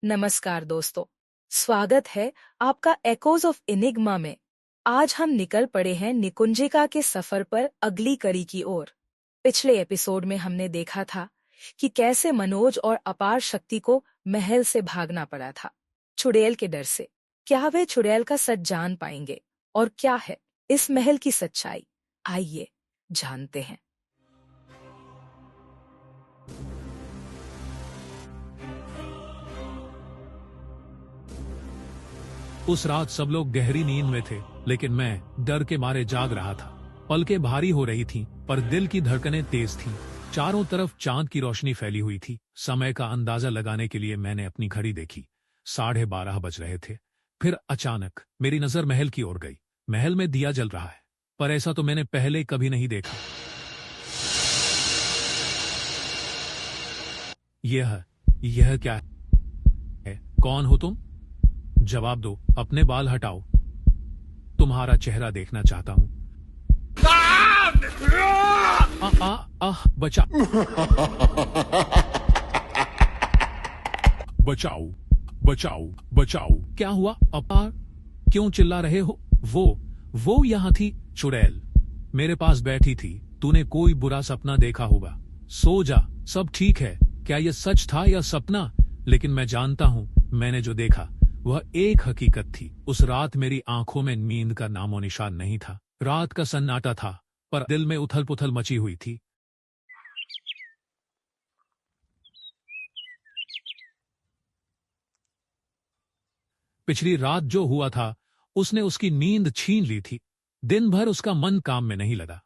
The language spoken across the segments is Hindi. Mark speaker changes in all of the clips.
Speaker 1: नमस्कार दोस्तों, स्वागत है आपका एकोज ऑफ इनिग्मा में। आज हम निकल पड़े हैं निकुंजिका के सफर पर अगली कड़ी की ओर। पिछले एपिसोड में हमने देखा था कि कैसे मनोज और अपार शक्ति को महल से भागना पड़ा था, चुड़ैल के डर से। क्या वे चुड़ैल का सच जान पाएंगे और क्या है इस महल की सच्चाई? आइए जानते हैं।
Speaker 2: उस रात सब लोग गहरी नींद में थे, लेकिन मैं डर के मारे जाग रहा था। पलकें भारी हो रही थीं, पर दिल की धड़कनें तेज थीं। चारों तरफ चांद की रोशनी फैली हुई थी। समय का अंदाजा लगाने के लिए मैंने अपनी घड़ी देखी। 12:30 बज रहे थे। फिर अचानक मेरी नजर महल की ओर गई। महल में दिया जल रहा है, पर ऐसा तो मैंने पहले कभी नहीं देखा। यह क्या है? कौन हो तुम? जवाब दो, अपने बाल हटाओ। तुम्हारा चेहरा देखना चाहता हूं। बचा बचाओ बचाओ बचाओ। क्या हुआ अपार? क्यों चिल्ला रहे हो? वो यहां थी, चुड़ैल मेरे पास बैठी थी। तूने कोई बुरा सपना देखा होगा। सो जा, सब ठीक है। क्या यह सच था या सपना? लेकिन मैं जानता हूं, मैंने जो देखा वह एक हकीकत थी। उस रात मेरी आंखों में नींद का नामो निशान नहीं था। रात का सन्नाटा था, पर दिल में उथल पुथल मची हुई थी। पिछली रात जो हुआ था, उसने उसकी नींद छीन ली थी। दिन भर उसका मन काम में नहीं लगा।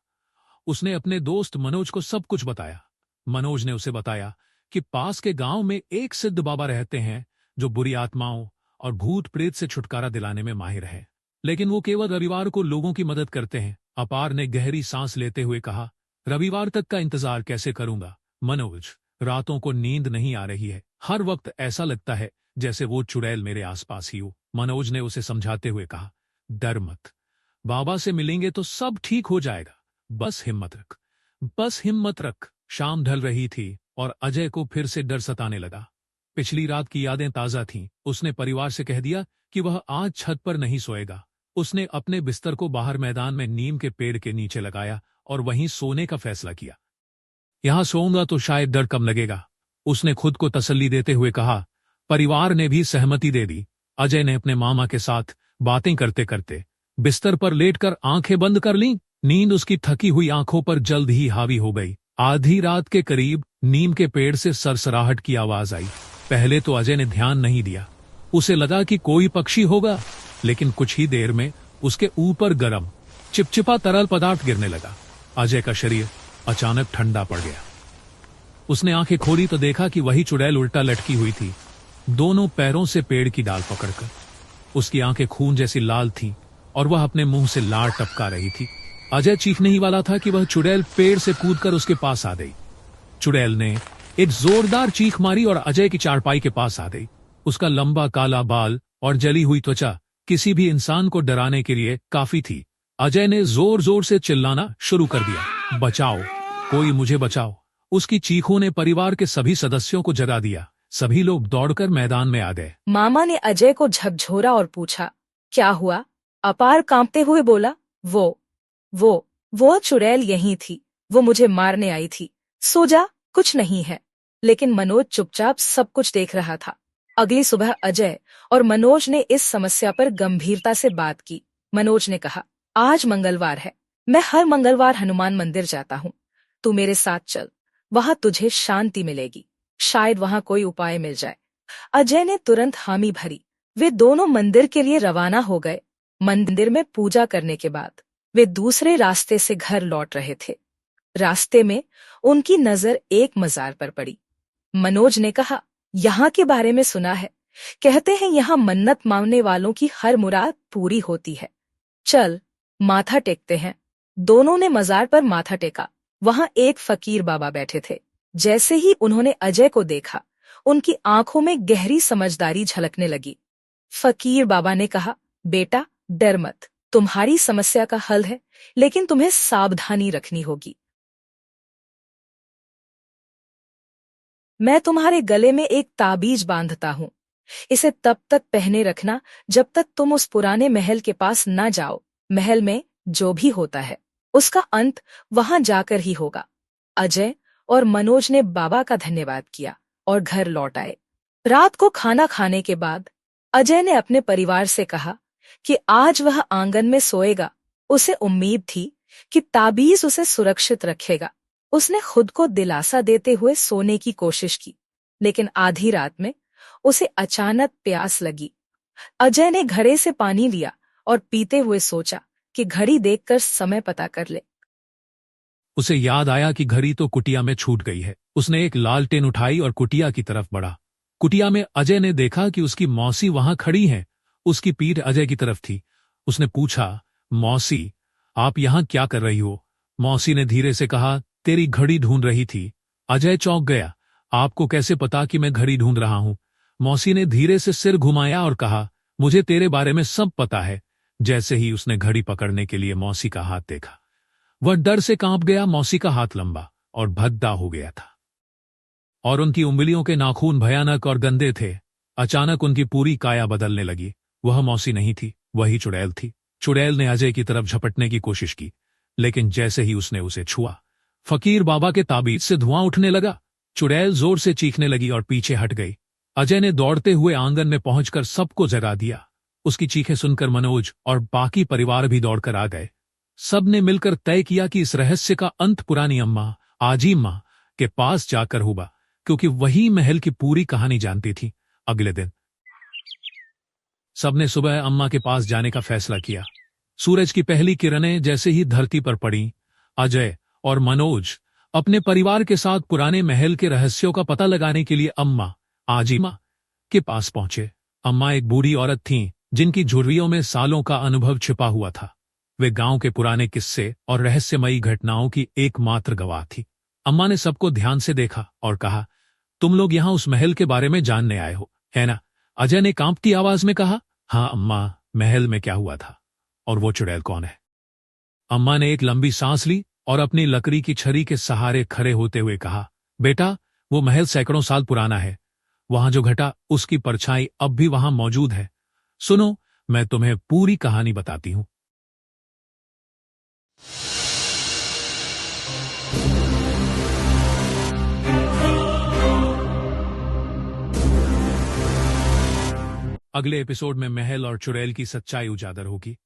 Speaker 2: उसने अपने दोस्त मनोज को सब कुछ बताया। मनोज ने उसे बताया कि पास के गांव में एक सिद्ध बाबा रहते हैं जो बुरी आत्माओं और भूत प्रेत से छुटकारा दिलाने में माहिर है, लेकिन वो केवल रविवार को लोगों की मदद करते हैं। अपार ने गहरी सांस लेते हुए कहा, रविवार तक का इंतजार कैसे करूंगा मनोज? रातों को नींद नहीं आ रही है। हर वक्त ऐसा लगता है जैसे वो चुड़ैल मेरे आसपास ही हो। मनोज ने उसे समझाते हुए कहा, डर मत, बाबा से मिलेंगे तो सब ठीक हो जाएगा। बस हिम्मत रख। शाम ढल रही थी और अजय को फिर से डर सताने लगा। पिछली रात की यादें ताजा थीं। उसने परिवार से कह दिया कि वह आज छत पर नहीं सोएगा। उसने अपने बिस्तर को बाहर मैदान में नीम के पेड़ के नीचे लगाया और वहीं सोने का फैसला किया। यहां सोऊंगा तो शायद डर कम लगेगा, उसने खुद को तसल्ली देते हुए कहा। परिवार ने भी सहमति दे दी। अजय ने अपने मामा के साथ बातें करते करते बिस्तर पर लेटकर आंखें बंद कर लीं। नींद उसकी थकी हुई आंखों पर जल्द ही हावी हो गई। आधी रात के करीब नीम के पेड़ से सरसराहट की आवाज आई। पहले तो अजय ने ध्यान नहीं दिया। उसे लगा कि कोई पक्षी होगा, लेकिन कुछ ही देर में उसके ऊपर गर्म चिपचिपा तरल पदार्थ गिरने लगा। अजय का शरीर अचानक ठंडा पड़ गया। उसने आंखें खोली तो देखा कि वही चुड़ैल उल्टा लटकी हुई थी, दोनों पैरों से पेड़ की डाल पकड़कर। उसकी आंखें खून जैसी लाल थीं और वह अपने मुंह से लार टपका रही थी। अजय चीखने ही वाला था कि वह चुड़ैल पेड़ से कूदकर उसके पास आ गई। चुड़ैल ने एक जोरदार चीख मारी और अजय की चारपाई के पास आ गई। उसका लंबा काला बाल और जली हुई त्वचा किसी भी इंसान को डराने के लिए काफी थी। अजय ने जोर जोर से चिल्लाना शुरू कर दिया, बचाओ, कोई मुझे बचाओ। उसकी चीखों ने परिवार के सभी सदस्यों को जगा दिया। सभी लोग दौड़कर मैदान में आ गए।
Speaker 1: मामा ने अजय को झकझोरा और पूछा, क्या हुआ? अपार कांपते हुए बोला, वो चुड़ैल यहीं थी, वो मुझे मारने आई थी। सो जा, कुछ नहीं है। लेकिन मनोज चुपचाप सब कुछ देख रहा था। अगली सुबह अजय और मनोज ने इस समस्या पर गंभीरता से बात की। मनोज ने कहा, आज मंगलवार है, मैं हर मंगलवार हनुमान मंदिर जाता हूँ। तू मेरे साथ चल, वहां तुझे शांति मिलेगी। शायद वहां कोई उपाय मिल जाए। अजय ने तुरंत हामी भरी। वे दोनों मंदिर के लिए रवाना हो गए। मंदिर में पूजा करने के बाद वे दूसरे रास्ते से घर लौट रहे थे। रास्ते में उनकी नजर एक मजार पर पड़ी। मनोज ने कहा, यहाँ के बारे में सुना है, कहते हैं यहाँ मन्नत मांगने वालों की हर मुराद पूरी होती है। चल, माथा टेकते हैं। दोनों ने मजार पर माथा टेका। वहां एक फकीर बाबा बैठे थे। जैसे ही उन्होंने अजय को देखा, उनकी आंखों में गहरी समझदारी झलकने लगी। फकीर बाबा ने कहा, बेटा डर मत, तुम्हारी समस्या का हल है, लेकिन तुम्हें सावधानी रखनी होगी। मैं तुम्हारे गले में एक ताबीज बांधता हूँ। इसे तब तक पहने रखना जब तक तुम उस पुराने महल के पास न जाओ। महल में जो भी होता है उसका अंत वहां जाकर ही होगा। अजय और मनोज ने बाबा का धन्यवाद किया और घर लौट आए। रात को खाना खाने के बाद अजय ने अपने परिवार से कहा कि आज वह आंगन में सोएगा। उसे उम्मीद थी कि ताबीज उसे सुरक्षित रखेगा। उसने खुद को दिलासा देते हुए सोने की कोशिश की, लेकिन आधी रात में उसे अचानक प्यास लगी। अजय ने घड़े से पानी लिया और पीते हुए सोचा कि घड़ी देखकर समय पता कर ले।
Speaker 2: उसे याद आया कि घड़ी तो कुटिया में छूट गई है। उसने एक लालटेन उठाई और कुटिया की तरफ बढ़ा। कुटिया में अजय ने देखा कि उसकी मौसी वहां खड़ी है। उसकी पीठ अजय की तरफ थी। उसने पूछा, मौसी, आप यहां क्या कर रही हो? मौसी ने धीरे से कहा, तेरी घड़ी ढूंढ रही थी। अजय चौंक गया। आपको कैसे पता कि मैं घड़ी ढूंढ रहा हूं? मौसी ने धीरे से सिर घुमाया और कहा, मुझे तेरे बारे में सब पता है। जैसे ही उसने घड़ी पकड़ने के लिए मौसी का हाथ देखा, वह डर से कांप गया। मौसी का हाथ लंबा और भद्दा हो गया था और उनकी उंगलियों के नाखून भयानक और गंदे थे। अचानक उनकी पूरी काया बदलने लगी। वह मौसी नहीं थी, वही चुड़ैल थी। चुड़ैल ने अजय की तरफ झपटने की कोशिश की, लेकिन जैसे ही उसने उसे छुआ, फकीर बाबा के ताबीज से धुआं उठने लगा। चुड़ैल जोर से चीखने लगी और पीछे हट गई। अजय ने दौड़ते हुए आंगन में पहुंचकर सबको जगा दिया। उसकी चीखें सुनकर मनोज और बाकी परिवार भी दौड़कर आ गए। सबने मिलकर तय किया कि इस रहस्य का अंत पुरानी अम्मा, आजी मां के पास जाकर होगा, क्योंकि वही महल की पूरी कहानी जानती थी। अगले दिन सबने सुबह अम्मा के पास जाने का फैसला किया। सूरज की पहली किरणें जैसे ही धरती पर पड़ी, अजय और मनोज अपने परिवार के साथ पुराने महल के रहस्यों का पता लगाने के लिए अम्मा, आजी मां के पास पहुंचे। अम्मा एक बूढ़ी औरत थीं, जिनकी झुर्रियों में सालों का अनुभव छिपा हुआ था। वे गांव के पुराने किस्से और रहस्यमयी घटनाओं की एकमात्र गवाह थी। अम्मा ने सबको ध्यान से देखा और कहा, तुम लोग यहां उस महल के बारे में जानने आए हो, है ना? अजय ने कांपती आवाज में कहा, हाँ अम्मा, महल में क्या हुआ था और वो चुड़ैल कौन है? अम्मा ने एक लंबी सांस ली और अपनी लकड़ी की छड़ी के सहारे खड़े होते हुए कहा, बेटा, वो महल सैकड़ों साल पुराना है। वहां जो घटा उसकी परछाई अब भी वहां मौजूद है। सुनो, मैं तुम्हें पूरी कहानी बताती हूं। अगले एपिसोड में महल और चुड़ैल की सच्चाई उजागर होगी।